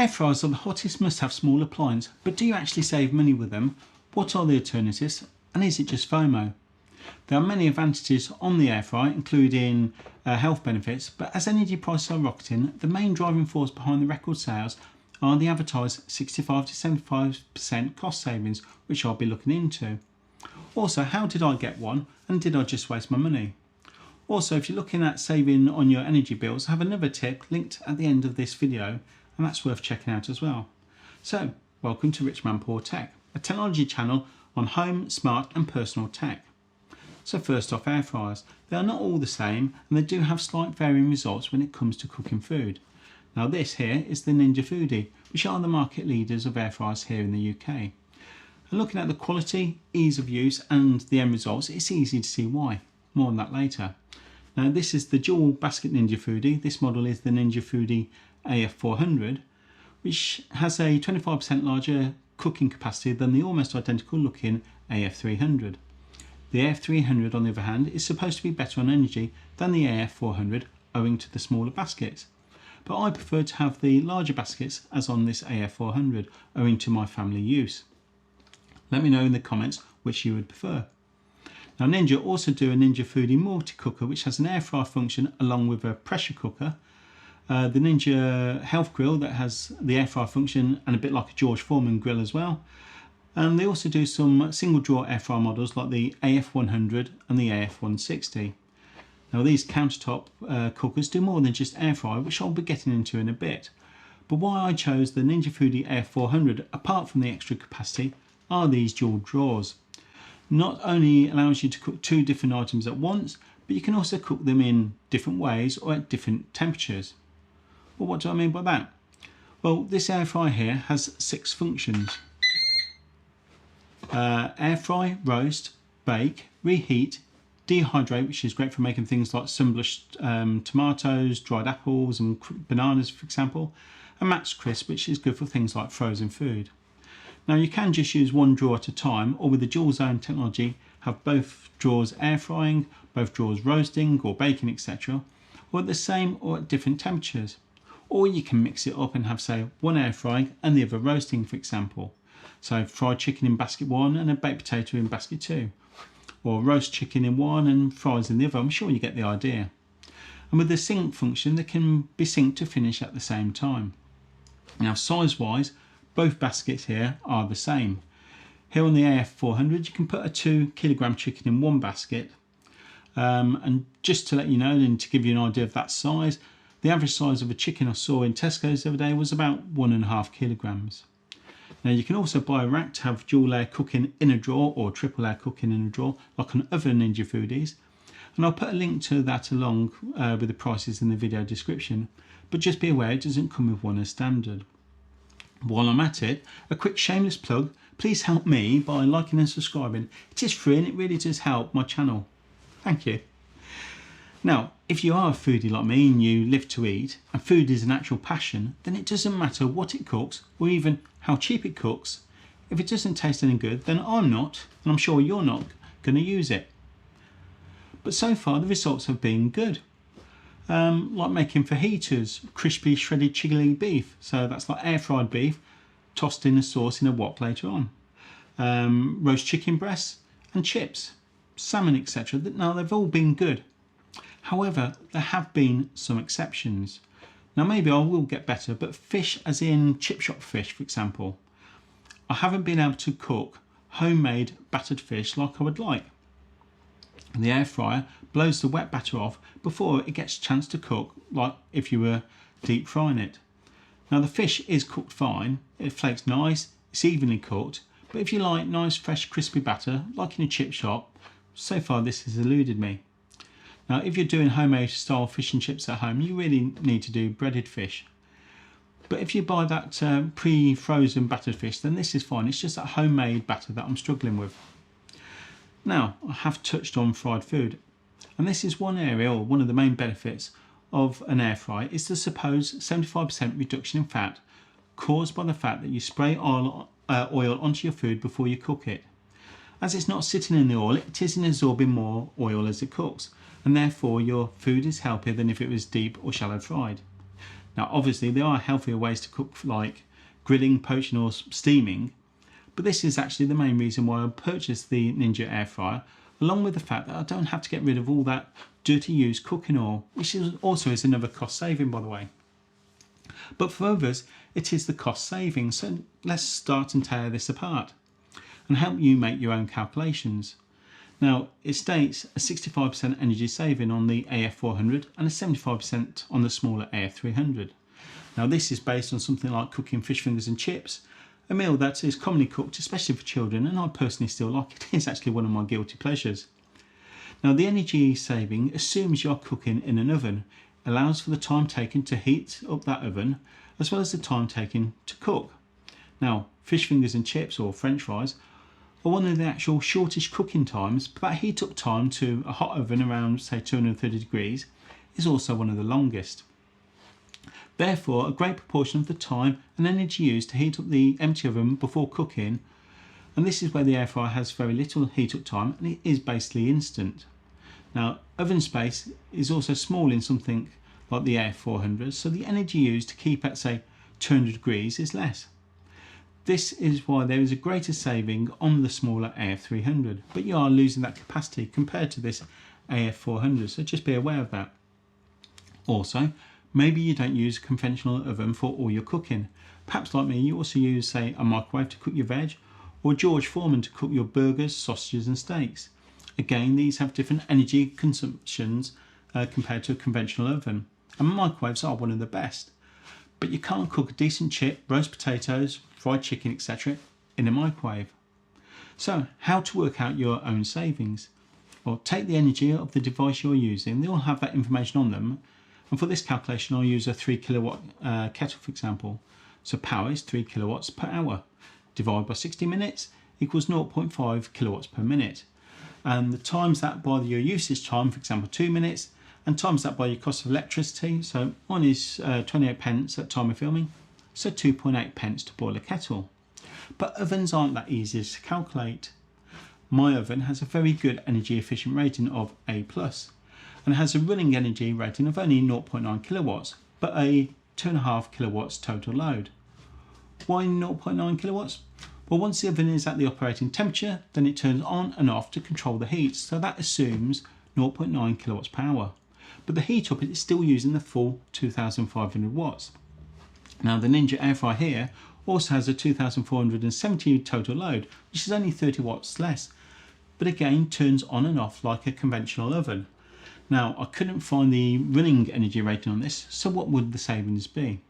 Air fryers are the hottest must-have small appliance, but do you actually save money with them? What are the alternatives, and is it just FOMO? There are many advantages on the air fryer, including health benefits, but as energy prices are rocketing, the main driving force behind the record sales are the advertised 65 to 75% cost savings, which I'll be looking into. Also, how did I get one, and did I just waste my money? Also, if you're looking at saving on your energy bills, I have another tip linked at the end of this video, and that's worth checking out as well. So, welcome to Rich Man Poor Tech, a technology channel on home, smart and personal tech. So first off, air fryers. They are not all the same, and they do have slight varying results when it comes to cooking food. Now this here is the Ninja Foodi, which are the market leaders of air fryers here in the UK. And looking at the quality, ease of use and the end results, it's easy to see why. More on that later. Now this is the dual basket Ninja Foodi. This model is the Ninja Foodi AF400, which has a 25% larger cooking capacity than the almost identical looking AF300. The AF300 on the other hand is supposed to be better on energy than the AF400 owing to the smaller baskets. But I prefer to have the larger baskets as on this AF400 owing to my family use. Let me know in the comments which you would prefer. Now Ninja also do a Ninja Foodi multi-cooker which has an air fryer function along with a pressure cooker. The Ninja Health Grill that has the air fryer function and a bit like a George Foreman grill as well. And they also do some single drawer air fryer models like the AF100 and the AF160. Now these countertop cookers do more than just air fry, which I'll be getting into in a bit. But why I chose the Ninja Foodi AF400 apart from the extra capacity are these dual drawers. Not only allows you to cook two different items at once, but you can also cook them in different ways or at different temperatures. Well, what do I mean by that? Well, this air fryer here has 6 functions. Air fry, roast, bake, reheat, dehydrate, which is great for making things like sunblushed tomatoes, dried apples and bananas for example, and max crisp, which is good for things like frozen food. Now you can just use one drawer at a time, or with the dual zone technology have both drawers air frying, both drawers roasting or baking etc, or at the same or at different temperatures. Or you can mix it up and have say one air frying and the other roasting for example. So fried chicken in basket 1 and a baked potato in basket 2. Or roast chicken in one and fries in the other. I'm sure you get the idea. And with the sync function they can be synced to finish at the same time. Now size wise both baskets here are the same. Here on the AF400 you can put a 2 kilogram chicken in one basket. And just to let you know and to give you an idea of that size, the average size of a chicken I saw in Tesco's the other day was about 1.5 kilograms. Now you can also buy a rack to have dual layer cooking in a drawer or triple layer cooking in a drawer like on other Ninja Foodis, and I'll put a link to that along with the prices in the video description, but just be aware it doesn't come with one as standard. While I'm at it, a quick shameless plug, please help me by liking and subscribing. It is free and it really does help my channel. Thank you. Now, if you are a foodie like me and you live to eat, and food is an actual passion, then it doesn't matter what it cooks or even how cheap it cooks. If it doesn't taste any good, then I'm not, and I'm sure you're not, going to use it. But so far the results have been good. Like making fajitas, crispy shredded chili beef, so that's like air fried beef, tossed in a sauce in a wok later on. Roast chicken breasts and chips, salmon etc. Now they've all been good. However, there have been some exceptions. Now maybe I will get better, but fish as in chip shop fish for example, I haven't been able to cook homemade battered fish like I would like. The air fryer blows the wet batter off before it gets a chance to cook like if you were deep frying it. Now the fish is cooked fine, it flakes nice, it's evenly cooked, but if you like nice fresh crispy batter like in a chip shop, so far this has eluded me. Now if you're doing homemade style fish and chips at home, you really need to do breaded fish. But if you buy that pre-frozen battered fish, then this is fine. It's just that homemade batter that I'm struggling with. Now I have touched on fried food, and this is one area or one of the main benefits of an air fry is the supposed 75% reduction in fat caused by the fact that you spray oil onto your food before you cook it. As it's not sitting in the oil, it isn't absorbing more oil as it cooks, and therefore your food is healthier than if it was deep or shallow fried. Now obviously there are healthier ways to cook, like grilling, poaching or steaming, but this is actually the main reason why I purchased the Ninja air fryer, along with the fact that I don't have to get rid of all that dirty used cooking oil, which is also another cost saving, by the way. But for others it is the cost saving, so let's start and tear this apart and help you make your own calculations. Now it states a 65% energy saving on the AF400 and a 75% on the smaller AF300. Now this is based on something like cooking fish fingers and chips, a meal that is commonly cooked especially for children, and I personally still like it. It's actually one of my guilty pleasures. Now the energy saving assumes you are cooking in an oven, allows for the time taken to heat up that oven as well as the time taken to cook. Now fish fingers and chips or french fries are one of the actual shortest cooking times, but that heat up time to a hot oven around say 230 degrees is also one of the longest. Therefore, a great proportion of the time and energy used to heat up the empty oven before cooking, and this is where the air fryer has very little heat up time and it is basically instant. Now oven space is also small in something like the AF400, so the energy used to keep at say 200 degrees is less. This is why there is a greater saving on the smaller AF300, but you are losing that capacity compared to this AF400, so just be aware of that. Also, maybe you don't use a conventional oven for all your cooking. Perhaps like me, you also use say a microwave to cook your veg, or George Foreman to cook your burgers, sausages and steaks. Again, these have different energy consumptions compared to a conventional oven, and microwaves are one of the best. But you can't cook a decent chip, roast potatoes, fried chicken, etc. in a microwave. So how to work out your own savings? Well, take the energy of the device you're using. They all have that information on them. And for this calculation, I'll use a 3 kilowatt kettle, for example. So power is 3 kilowatts per hour. Divide by 60 minutes equals 0.5 kilowatts per minute. And the times that by your usage time, for example 2 minutes, and times that by your cost of electricity. So one is 28 pence at time of filming, so 2.8 pence to boil a kettle. But ovens aren't that easy to calculate. My oven has a very good energy efficient rating of A+, and has a running energy rating of only 0.9 kilowatts, but a 2.5 kilowatts total load. Why 0.9 kilowatts? Well, once the oven is at the operating temperature, then it turns on and off to control the heat, so that assumes 0.9 kilowatts per hour. But the heat up is still using the full 2500 watts. Now the Ninja air fryer here also has a 2470 total load, which is only 30 watts less, but again turns on and off like a conventional oven. Now I couldn't find the running energy rating on this, so what would the savings be?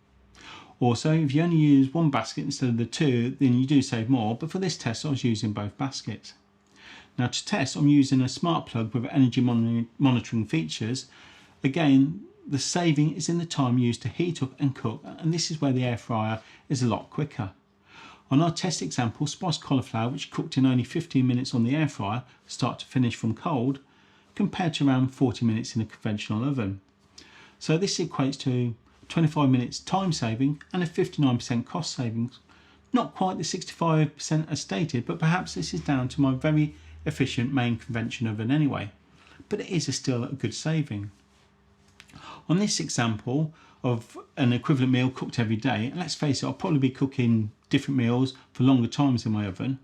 Also, if you only use one basket instead of the two, then you do save more, but for this test I was using both baskets. Now to test, I'm using a smart plug with energy monitoring features. Again, the saving is in the time used to heat up and cook, and this is where the air fryer is a lot quicker. On our test example, spiced cauliflower, which cooked in only 15 minutes on the air fryer, start to finish from cold, compared to around 40 minutes in a conventional oven. So this equates to 25 minutes time saving and a 59% cost savings. Not quite the 65% as stated, but perhaps this is down to my very efficient main convention oven anyway. But it is still a good saving. On this example of an equivalent meal cooked every day, and let's face it, I'll probably be cooking different meals for longer times in my oven,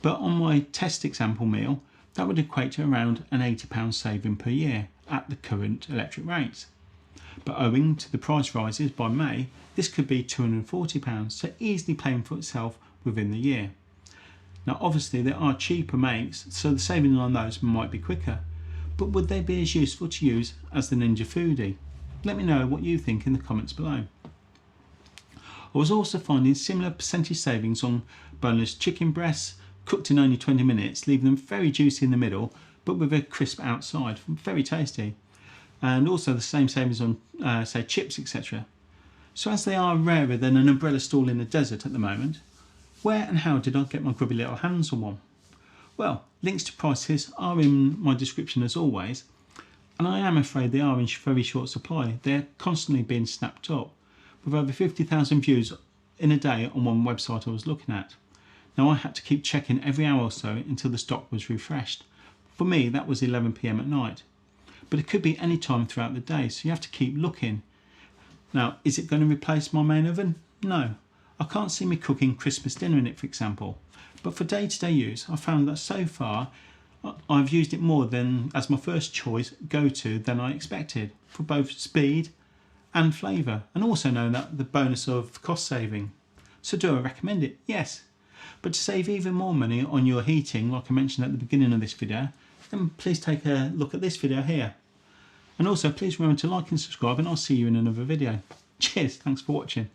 but on my test example meal, that would equate to around an £80 saving per year at the current electric rates. But owing to the price rises by May, this could be £240, so easily paying for itself within the year. Now obviously there are cheaper makes, so the saving on those might be quicker, but would they be as useful to use as the Ninja Foodi? Let me know what you think in the comments below. I was also finding similar percentage savings on boneless chicken breasts, cooked in only 20 minutes, leaving them very juicy in the middle, but with a crisp outside, very tasty. And also the same savings on say chips, etc. So as they are rarer than an umbrella stall in the desert at the moment, where and how did I get my grubby little hands on one? Well, links to prices are in my description as always, and I am afraid they are in very short supply. They're constantly being snapped up, with over 50,000 views in a day on one website I was looking at. Now I had to keep checking every hour or so until the stock was refreshed. For me that was 11 PM at night, but it could be any time throughout the day, so you have to keep looking. Now, is it going to replace my main oven? No. I can't see me cooking Christmas dinner in it, for example. But for day-to-day use, I found that so far I've used it more than as my first choice go-to than I expected, for both speed and flavour, and also knowing that the bonus of cost saving. So do I recommend it? Yes. But to save even more money on your heating, like I mentioned at the beginning of this video, then please take a look at this video here. And also please remember to like and subscribe, and I'll see you in another video. Cheers, thanks for watching.